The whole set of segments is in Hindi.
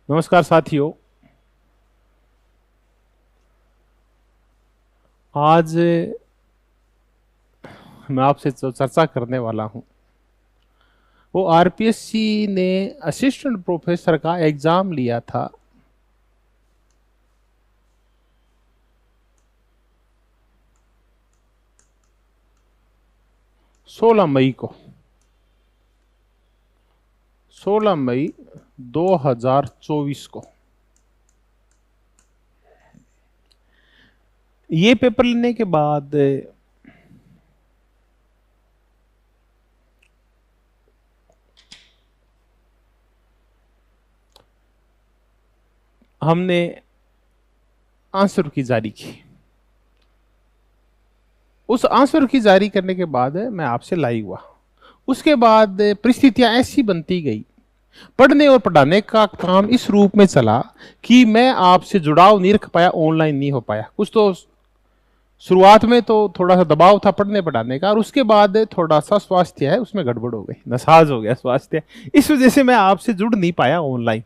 नमस्कार साथियों। आज मैं आपसे जो चर्चा करने वाला हूं वो आरपीएससी ने असिस्टेंट प्रोफेसर का एग्जाम लिया था। सोलह मई को 16 मई 2024 को ये पेपर लेने के बाद हमने आंसर की जारी की। उस आंसर की जारी करने के बाद मैं आपसे लाइव हुआ। उसके बाद परिस्थितियां ऐसी बनती गई, पढ़ने और पढ़ाने का काम इस रूप में चला कि मैं आपसे जुड़ाव नहीं रख पाया, ऑनलाइन नहीं हो पाया। कुछ तो शुरुआत में तो थोड़ा सा दबाव था पढ़ने पढ़ाने का, और उसके बाद थोड़ा सा स्वास्थ्य है उसमें गड़बड़ हो गई, नसाज हो गया स्वास्थ्य। इस वजह से मैं आपसे जुड़ नहीं पाया ऑनलाइन।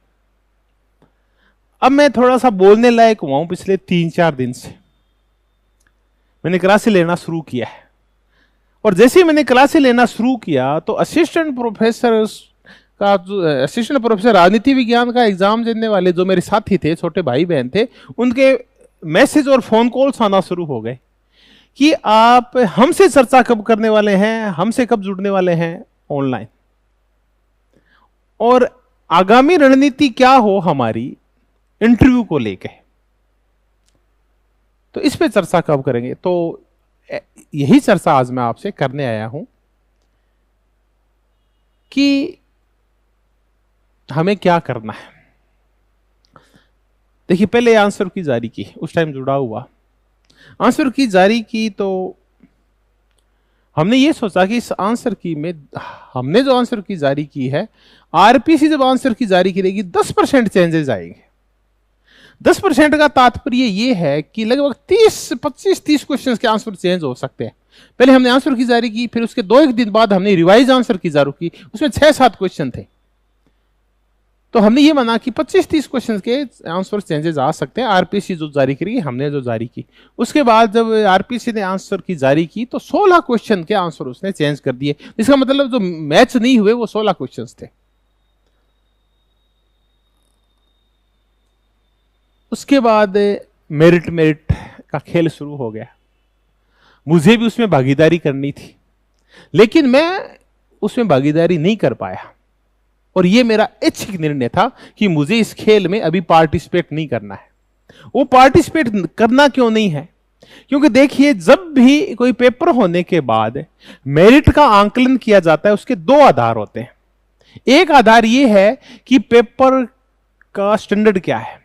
अब मैं थोड़ा सा बोलने लायक हुआ हूं। पिछले 3-4 दिन से मैंने क्लासें लेना शुरू किया है, और जैसे ही मैंने क्लासें लेना शुरू किया तो असिस्टेंट प्रोफेसर राजनीति विज्ञान का एग्जाम देने वाले जो मेरे साथी थे, छोटे भाई बहन थे, उनके मैसेज और फोन कॉल्स आना शुरू हो गए कि आप हमसे चर्चा कब करने वाले हैं, हमसे कब जुड़ने वाले हैं ऑनलाइन, और आगामी रणनीति क्या हो हमारी इंटरव्यू को लेके, तो इस पे चर्चा कब करेंगे। तो यही चर्चा आज मैं आपसे करने आया हूं कि हमें क्या करना है। देखिए, पहले आंसर की जारी की, उस टाइम जुड़ा हुआ आंसर की जारी की, तो हमने ये सोचा कि इस आंसर की में हमने जो आंसर की जारी की है, आरपीसी जब आंसर की जारी करेगी 10% चेंजेस आएंगे। 10% का तात्पर्य ये है कि लगभग 25-30 क्वेश्चंस के आंसर चेंज हो सकते हैं। पहले हमने आंसर की जारी की, फिर उसके 2-1 दिन बाद हमने रिवाइज आंसर की जारी की, उसमें 6-7 क्वेश्चन थे। तो हमने ये माना कि 25-30 क्वेश्चन के आंसर चेंजेस आ सकते हैं। आरपीसी जो जारी करी, हमने जो जारी की, उसके बाद जब आरपीसी ने आंसर की जारी की तो 16 क्वेश्चन के आंसर उसने चेंज कर दिए। इसका मतलब जो मैच नहीं हुए वो 16 क्वेश्चन थे। उसके बाद मेरिट का खेल शुरू हो गया। मुझे भी उसमें भागीदारी करनी थी, लेकिन मैं उसमें भागीदारी नहीं कर पाया, और यह मेरा ऐच्छिक निर्णय था कि मुझे इस खेल में अभी पार्टिसिपेट नहीं करना है। वो पार्टिसिपेट करना क्यों नहीं है? क्योंकि देखिए, जब भी कोई पेपर होने के बाद मेरिट का आंकलन किया जाता है, उसके 2 आधार होते हैं। एक आधार यह है कि पेपर का स्टैंडर्ड क्या है,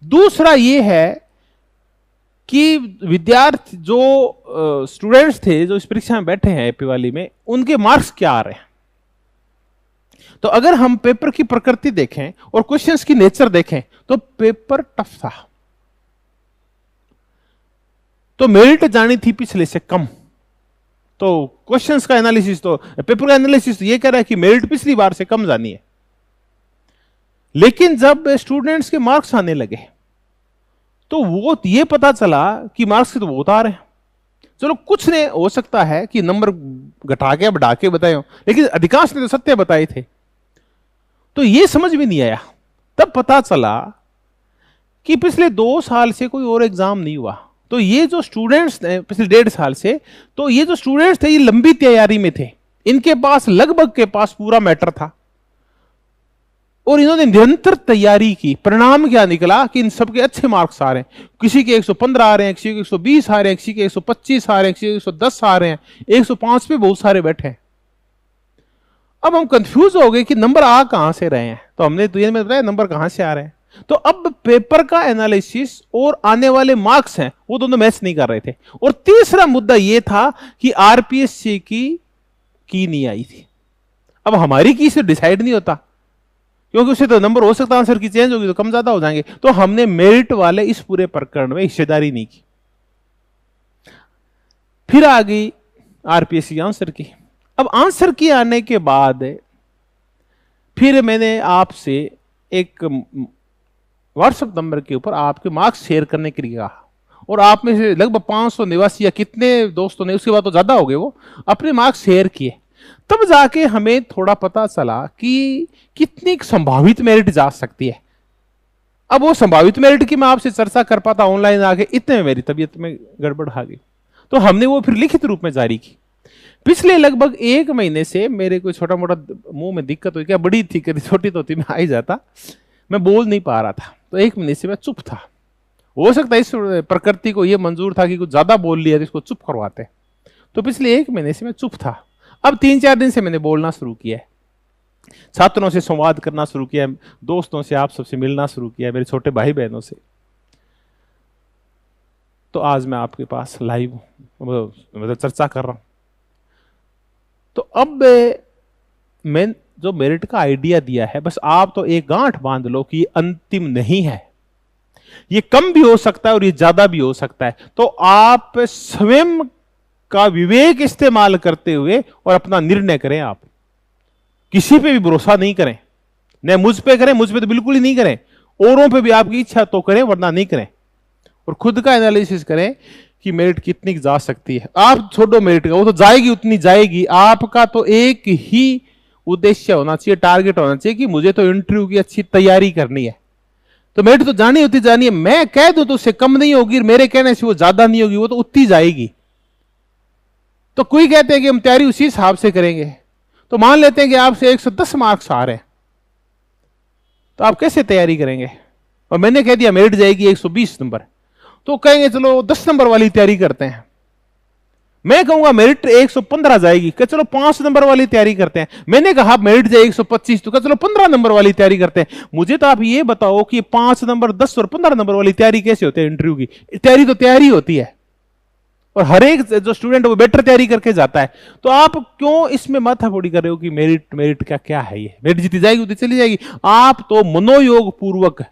दूसरा यह है कि विद्यार्थी जो स्टूडेंट्स थे जो इस परीक्षा में बैठे हैं एपी वाली में, उनके मार्क्स क्या आ रहे हैं। तो अगर हम पेपर की प्रकृति देखें और क्वेश्चंस की नेचर देखें तो पेपर टफ था, तो मेरिट जानी थी पिछले से कम। तो क्वेश्चंस का एनालिसिस, तो पेपर का एनालिसिस तो ये कह रहा है कि मेरिट पिछली बार से कम जानी है। लेकिन जब स्टूडेंट्स के मार्क्स आने लगे तो वो ये पता चला कि मार्क्स तो बहुत आ रहे हैं। चलो, कुछ ने हो सकता है कि नंबर घटा के बढ़ा के बताए हो, लेकिन अधिकांश ने तो सत्य बताए थे। तो ये समझ में नहीं आया। तब पता चला कि पिछले 2 साल से कोई और एग्जाम नहीं हुआ। तो ये जो स्टूडेंट्स थे पिछले 1.5 साल से, तो ये जो स्टूडेंट्स थे ये लंबी तैयारी में थे, इनके पास लगभग के पास पूरा मैटर था, और इन्होंने निरंतर तैयारी की। परिणाम क्या निकला कि इन सबके अच्छे मार्क्स आ रहे हैं। किसी के 115 आ रहे हैं, किसी के 120 आ रहे हैं, किसी के 125 आ रहे हैं, किसी के 110 आ रहे हैं, 105 पे बहुत सारे बैठे हैं। अब हम कंफ्यूज हो गए कि नंबर आ कहां से रहे हैं। तो हमने तो ये बताया नंबर कहां से आ रहे हैं। तो अब पेपर का एनालिसिस और आने वाले मार्क्स हैं वो दोनों मैच नहीं कर रहे थे। और तीसरा मुद्दा यह था कि आरपीएससी की नहीं आई थी। अब हमारी की से डिसाइड नहीं होता, क्योंकि उससे तो नंबर हो सकता है आंसर की चेंज होगी तो कम ज्यादा हो जाएंगे। तो हमने मेरिट वाले इस पूरे प्रकरण में हिस्सेदारी नहीं की। फिर आ गई आरपीएससी आंसर की। अब आंसर की आने के बाद फिर मैंने आपसे एक व्हाट्सएप नंबर के ऊपर आपके मार्क्स शेयर करने के लिए कहा, और आप में से लगभग 500 निवासी या कितने दोस्तों ने, उसके बाद तो ज्यादा हो गए, वो अपने मार्क्स शेयर किए। तब जाके हमें थोड़ा पता चला कि कितनी संभावित मेरिट जा सकती है। अब वो संभावित मेरिट की मैं आपसे चर्चा कर पाता ऑनलाइन आके, इतने में मेरी तबीयत में गड़बड़ आ गई, तो हमने वो फिर लिखित रूप में जारी की। पिछले लगभग 1 महीने से मेरे कोई छोटा मोटा मुंह में दिक्कत हुई, क्या बड़ी थी कभी छोटी तो थी, मैं आ ही जाता, मैं बोल नहीं पा रहा था, तो 1 महीने से मैं चुप था। हो सकता है इस प्रकृति को ये मंजूर था कि कुछ ज्यादा बोल लिया तो इसको चुप करवाते, तो पिछले 1 महीने से मैं चुप था। अब 3-4 दिन से मैंने बोलना शुरू किया है, छात्रों से संवाद करना शुरू किया, दोस्तों से, आप सबसे मिलना शुरू किया, मेरे छोटे भाई बहनों से। तो आज मैं आपके पास लाइव मतलब चर्चा कर रहा हूं। तो अब मैं जो मेरिट का आइडिया दिया है, बस आप तो एक गांठ बांध लो कि ये अंतिम नहीं है, ये कम भी हो सकता है और ये ज्यादा भी हो सकता है। तो आप स्वयं का विवेक इस्तेमाल करते हुए और अपना निर्णय करें। आप किसी पे भी भरोसा नहीं करें, न मुझ पे करें, मुझ पे तो बिल्कुल ही नहीं करें, औरों पे भी आपकी इच्छा तो करें वरना नहीं करें, और खुद का एनालिसिस करें कि मेरिट कितनी जा सकती है। आप छोड़ो मेरिट का, वो तो जाएगी उतनी जाएगी। आपका तो एक ही उद्देश्य होना चाहिए, टारगेट होना चाहिए कि मुझे तो इंटरव्यू की अच्छी तैयारी करनी है, तो मेरिट तो जानी होती जानी है। मैं कह दूं तो उससे कम नहीं होगी, मेरे कहने से वो ज्यादा नहीं होगी, वो तो उतनी जाएगी। तो कोई कहते हैं कि हम तैयारी उसी हिसाब से करेंगे, तो मान लेते हैं कि आपसे 110 मार्क्स आ रहे हैं, तो आप कैसे तैयारी करेंगे? और मैंने कह दिया मेरिट जाएगी 120 नंबर, तो कहेंगे चलो 10 नंबर वाली तैयारी करते हैं। मैं कहूंगा मेरिट 115 जाएगी, कह चलो 5 नंबर वाली तैयारी करते हैं। मैंने कहा मेरिट जाए 125, तो कह चलो 15 नंबर वाली तैयारी करते हैं। मुझे तो आप ये बताओ कि 5 नंबर, 10 और 15 नंबर वाली तैयारी कैसे होती है? इंटरव्यू की तैयारी तो तैयारी होती है, और हर एक जो स्टूडेंट वो बेटर तैयारी करके जाता है। तो आप क्यों इसमें माथाफोड़ी कर रहे हो कि मेरिट मेरिट क्या है? ये मेरिट जीती जाएगी उतनी चली जाएगी। आप तो मनोयोग पूर्वक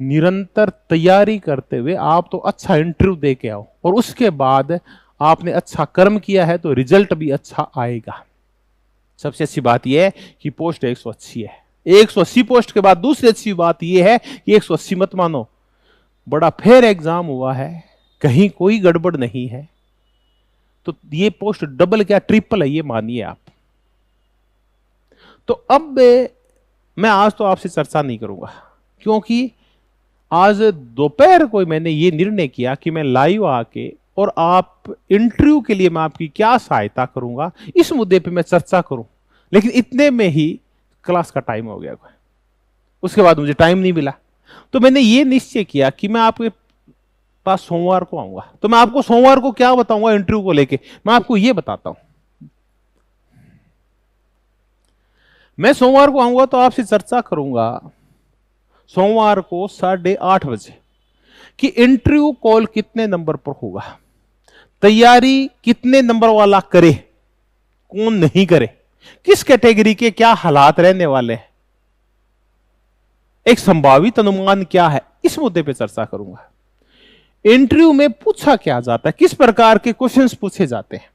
निरंतर तैयारी करते हुए आप तो अच्छा इंटरव्यू दे के आओ, और उसके बाद आपने अच्छा कर्म किया है तो रिजल्ट भी अच्छा आएगा। सबसे अच्छी बात यह है कि पोस्ट 180 है। 180 पोस्ट के बाद दूसरी अच्छी बात यह है कि 180 मत मानो, बड़ा फेयर एग्जाम हुआ है, कहीं कोई गड़बड़ नहीं है, तो ये पोस्ट डबल क्या ट्रिपल है ये मानिए आप। तो अब मैं आज तो आपसे चर्चा नहीं करूंगा, क्योंकि आज दोपहर को मैंने ये निर्णय किया कि मैं लाइव आके और आप इंटरव्यू के लिए मैं आपकी क्या सहायता करूंगा इस मुद्दे पे मैं चर्चा करूं। लेकिन इतने में ही क्लास का टाइम हो गया, उसके बाद मुझे टाइम नहीं मिला। तो मैंने ये निश्चय किया कि मैं आपके पास सोमवार को आऊंगा। तो मैं आपको सोमवार को क्या बताऊंगा इंटरव्यू को लेके, मैं आपको ये बताता हूं। मैं सोमवार को आऊंगा तो आपसे चर्चा करूंगा सोमवार को 8:30 बजे कि इंटरव्यू कॉल कितने नंबर पर होगा, तैयारी कितने नंबर वाला करे, कौन नहीं करे, किस कैटेगरी के क्या हालात रहने वाले हैं, एक संभावित अनुमान क्या है, इस मुद्दे पे चर्चा करूंगा। इंटरव्यू में पूछा क्या जाता है, किस प्रकार के क्वेश्चंस पूछे जाते हैं,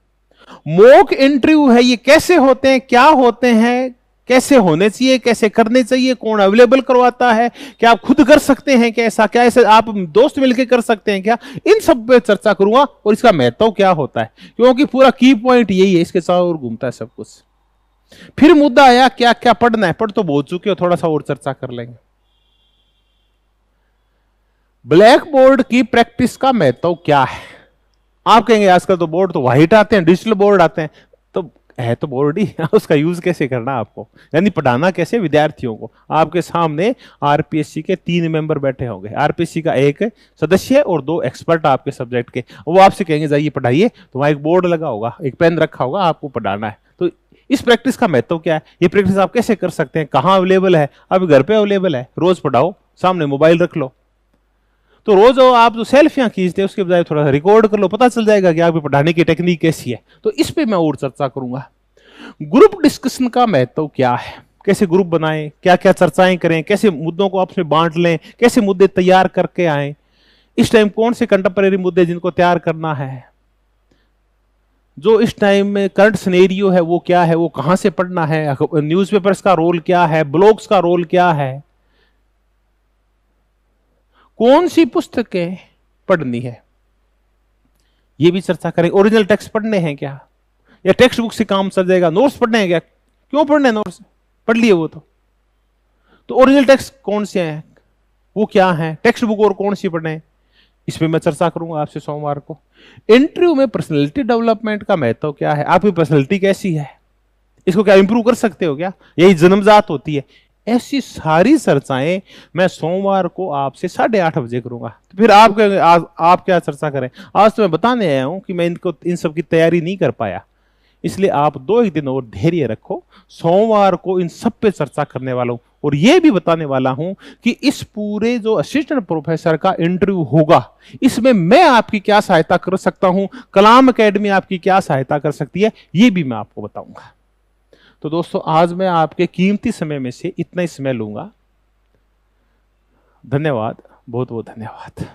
मॉक इंटरव्यू है ये कैसे होते हैं, क्या होते हैं, कैसे होने चाहिए, कैसे करने चाहिए, कौन अवेलेबल करवाता है, क्या आप खुद कर सकते हैं, कैसा क्या ऐसे आप दोस्त मिलकर कर सकते हैं क्या, इन सब पे चर्चा करूंगा। और इसका महत्व क्या होता है, क्योंकि पूरा की पॉइंट यही है, इसके साथ और घूमता है सब कुछ। फिर मुद्दा आया क्या क्या पढ़ना है, पढ़ तो बहुत चुके हो, थोड़ा सा और चर्चा कर लेंगे। ब्लैक बोर्ड की प्रैक्टिस का महत्व क्या है? आप कहेंगे आजकल तो बोर्ड तो व्हाइट आते हैं, डिजिटल बोर्ड आते हैं, तो है तो बोर्ड ही, उसका यूज कैसे करना आपको, यानी पढ़ाना कैसे विद्यार्थियों को। आपके सामने आरपीएससी के 3 मेंबर बैठे होंगे, आरपीएससी का एक सदस्य और 2 एक्सपर्ट आपके सब्जेक्ट के, वो आपसे कहेंगे जाइए पढ़ाइए, तो वहां एक बोर्ड लगा होगा, एक पेन रखा होगा, आपको पढ़ाना है। तो इस प्रैक्टिस का महत्व क्या है, ये प्रैक्टिस आप कैसे कर सकते हैं, कहां अवेलेबल है? अब घर पे अवेलेबल है, रोज पढ़ाओ, सामने मोबाइल रख लो, तो रोज आप जो सेल्फियां खींचते हैं उसके बजाय थोड़ा सा रिकॉर्ड कर लो, पता चल जाएगा कि आपकी पढ़ाने की टेक्निक कैसी है। तो इस पे मैं और चर्चा करूंगा। ग्रुप डिस्कशन का महत्व क्या है, कैसे ग्रुप बनाएं, क्या क्या चर्चाएं करें, कैसे मुद्दों को आपस में बांट लें, कैसे मुद्दे तैयार करके आए, इस टाइम कौन से कंटेम्परेरी मुद्दे जिनको तैयार करना है, जो इस टाइम में करंट सिनेरियो है वो क्या है, वो कहां से पढ़ना है, न्यूज़पेपर्स का रोल क्या है, ब्लॉग्स का रोल क्या है, कौन सी पुस्तकें पढ़नी है, ये भी चर्चा करें। ओरिजिनल टेक्स्ट पढ़ने हैं क्या, या टेक्स्ट बुक से काम चल जाएगा, नोट्स पढ़ने हैं क्या, क्यों पढ़ने नोट्स, पढ़ लिए वो तो ओरिजिनल टेक्स्ट कौन से हैं, वो क्या है, टेक्स्ट बुक और कौन सी पढ़ने, इस पे मैं चर्चा करूंगा आपसे सोमवार को। इंटरव्यू में पर्सनालिटी डेवलपमेंट का महत्व क्या है, आपकी पर्सनालिटी कैसी है, इसको क्या इंप्रूव कर सकते हो क्या, यही जन्मजात होती है, ऐसी सारी चर्चाएं मैं सोमवार को आपसे 8:30 बजे करूंगा। तो फिर आप क्या चर्चा करें। आज तो मैं बताने आया हूं कि मैं इन सब की तैयारी नहीं कर पाया, इसलिए आप 2 दिन और धैर्य रखो। सोमवार को इन सब पे चर्चा करने वाला हूं, और यह भी बताने वाला हूं कि इस पूरे जो असिस्टेंट प्रोफेसर का इंटरव्यू होगा, इसमें मैं आपकी क्या सहायता कर सकता हूं, कलाम एकेडमी आपकी क्या सहायता कर सकती है, यह भी मैं आपको बताऊंगा। तो दोस्तों, आज मैं आपके कीमती समय में से इतना ही समय लूंगा। धन्यवाद, बहुत बहुत धन्यवाद।